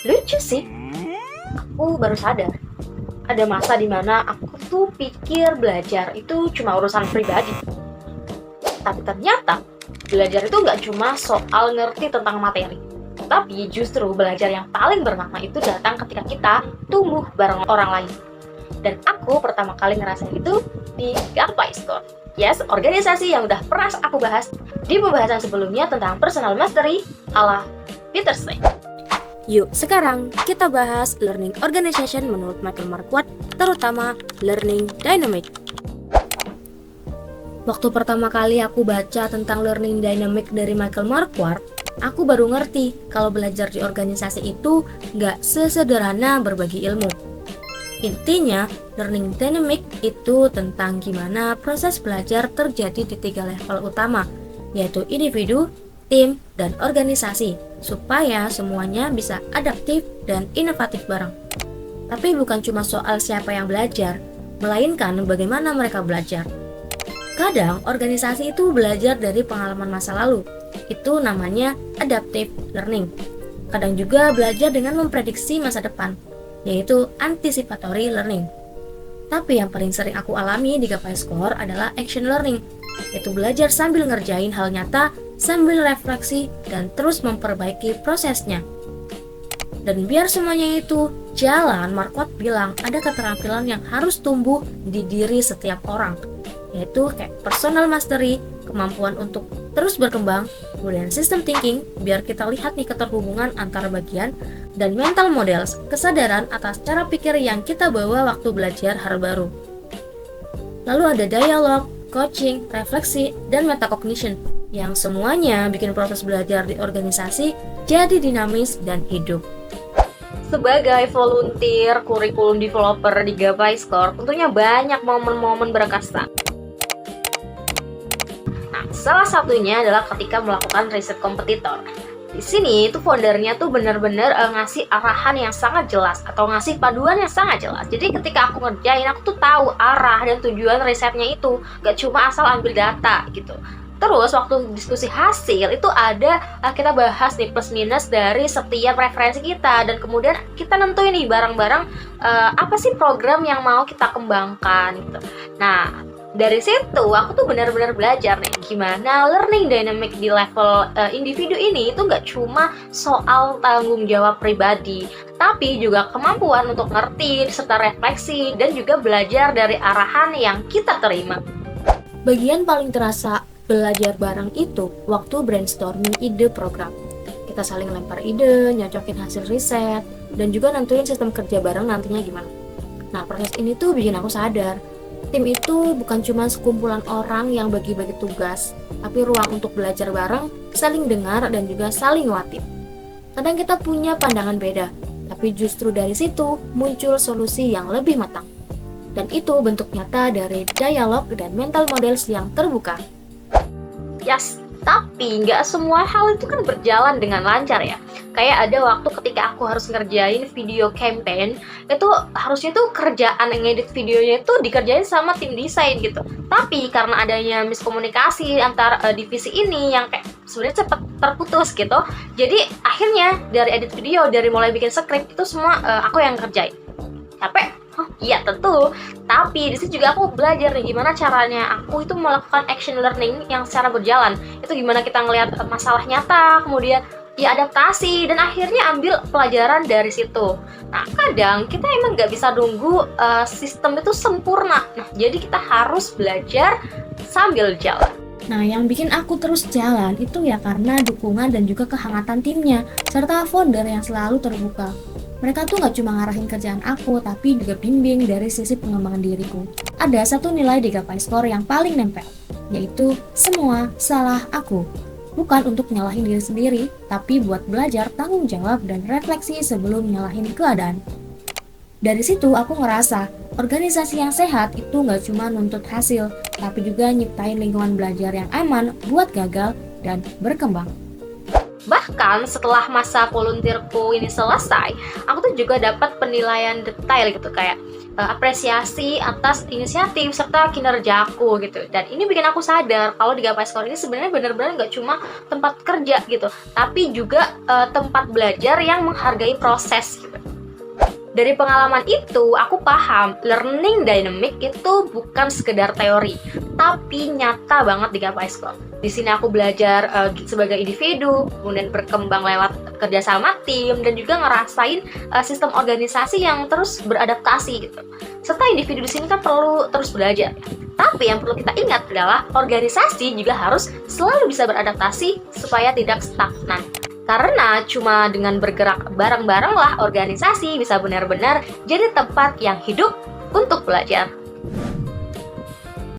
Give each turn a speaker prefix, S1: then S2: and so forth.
S1: Lucu sih, aku baru sadar. Ada masa dimana aku tuh pikir belajar itu cuma urusan pribadi. Tapi ternyata, belajar itu nggak cuma soal ngerti tentang materi. Tapi justru belajar yang paling bermakna itu datang ketika kita tumbuh bareng orang lain. Dan aku pertama kali ngerasain itu di Gapai Score. Yes, organisasi yang udah pernah aku bahas di pembahasan sebelumnya tentang personal mastery ala Peter Senge.
S2: Yuk, sekarang kita bahas learning organization menurut Michael Marquardt, terutama learning dynamic. Waktu pertama kali aku baca tentang learning dynamic dari Michael Marquardt, aku baru ngerti kalau belajar di organisasi itu nggak sesederhana berbagi ilmu. Intinya, learning dynamic itu tentang gimana proses belajar terjadi di 3 level utama, yaitu individu, tim, dan organisasi, supaya semuanya bisa adaptif dan inovatif bareng. Tapi bukan cuma soal siapa yang belajar, melainkan bagaimana mereka belajar. Kadang organisasi itu belajar dari pengalaman masa lalu, itu namanya adaptive learning. Kadang juga belajar dengan memprediksi masa depan, yaitu anticipatory learning. Tapi yang paling sering aku alami di Gapai Score adalah action learning, yaitu belajar sambil ngerjain hal nyata, sambil refleksi, dan terus memperbaiki prosesnya. Dan biar semuanya itu jalan, Marquardt bilang ada keterampilan yang harus tumbuh di diri setiap orang, yaitu kayak personal mastery, kemampuan untuk terus berkembang, kemudian system thinking, biar kita lihat nih keterhubungan antara bagian, dan mental models, kesadaran atas cara pikir yang kita bawa waktu belajar hal baru. Lalu ada dialog, coaching, refleksi, dan metacognition, yang semuanya bikin proses belajar di organisasi jadi dinamis dan hidup.
S1: Sebagai volunteer kurikulum developer di Gapai Score, tentunya banyak momen-momen berkesan. Nah, salah satunya adalah ketika melakukan riset kompetitor. Di sini itu foundernya tuh benar-benar ngasih arahan yang sangat jelas atau ngasih panduan yang sangat jelas. Jadi ketika aku ngerjain, aku tuh tahu arah dan tujuan risetnya itu, gak cuma asal ambil data gitu. Terus waktu diskusi hasil itu ada kita bahas nih plus minus dari setiap referensi kita, dan kemudian kita nentuin nih bareng-bareng apa sih program yang mau kita kembangkan gitu. Nah, dari situ aku tuh benar-benar belajar nih gimana learning dynamic di level individu ini itu nggak cuma soal tanggung jawab pribadi, tapi juga kemampuan untuk ngerti serta refleksi dan juga belajar dari arahan yang kita terima.
S2: Bagian paling terasa belajar bareng itu waktu brainstorming ide program. Kita saling lempar ide, nyocokin hasil riset, dan juga nentuin sistem kerja bareng nantinya gimana. Nah, proses ini tuh bikin aku sadar, tim itu bukan cuma sekumpulan orang yang bagi-bagi tugas, tapi ruang untuk belajar bareng, saling dengar, dan juga saling nguatin. Kadang kita punya pandangan beda, tapi justru dari situ muncul solusi yang lebih matang. Dan itu bentuk nyata dari dialog dan mental models yang terbuka.
S1: Yes, tapi nggak semua hal itu kan berjalan dengan lancar ya. Kayak ada waktu ketika aku harus ngerjain video campaign, itu harusnya tuh kerjaan ngedit videonya itu dikerjain sama tim desain gitu. Tapi karena adanya miskomunikasi antar divisi ini yang kayak sebenarnya cepet terputus gitu, jadi akhirnya dari edit video, dari mulai bikin skrip itu semua aku yang kerjain. Capek? Oh, iya tentu, tapi di situ juga aku belajar nih gimana caranya aku itu melakukan action learning yang secara berjalan. Itu gimana kita ngelihat masalah nyata, kemudian ya adaptasi, dan akhirnya ambil pelajaran dari situ. Nah, kadang kita emang nggak bisa nunggu sistem itu sempurna. Nah, jadi kita harus belajar sambil jalan.
S2: Nah, yang bikin aku terus jalan itu ya karena dukungan dan juga kehangatan timnya, serta founder yang selalu terbuka. Mereka tuh gak cuma ngarahin kerjaan aku, tapi juga bimbing dari sisi pengembangan diriku. Ada satu nilai di Gapai Score yang paling nempel, yaitu semua salah aku. Bukan untuk nyalahin diri sendiri, tapi buat belajar tanggung jawab dan refleksi sebelum nyalahin keadaan. Dari situ aku ngerasa, organisasi yang sehat itu gak cuma nuntut hasil, tapi juga nyiptain lingkungan belajar yang aman buat gagal dan berkembang.
S1: Bahkan setelah masa volunteerku ini selesai, aku tuh juga dapat penilaian detail gitu, kayak apresiasi atas inisiatif serta kinerja aku gitu. Dan ini bikin aku sadar kalau di Gapai Skor ini sebenarnya benar-benar nggak cuma tempat kerja gitu, tapi juga tempat belajar yang menghargai proses gitu. Dari pengalaman itu, aku paham learning dynamic itu bukan sekedar teori, tapi nyata banget di Gapai Skor. Di sini aku belajar sebagai individu, kemudian berkembang lewat kerjasama tim, dan juga ngerasain sistem organisasi yang terus beradaptasi gitu. Serta individu di sini kan perlu terus belajar. Tapi yang perlu kita ingat adalah organisasi juga harus selalu bisa beradaptasi supaya tidak stagnan. Karena cuma dengan bergerak bareng-bareng lah organisasi bisa benar-benar jadi tempat yang hidup untuk belajar.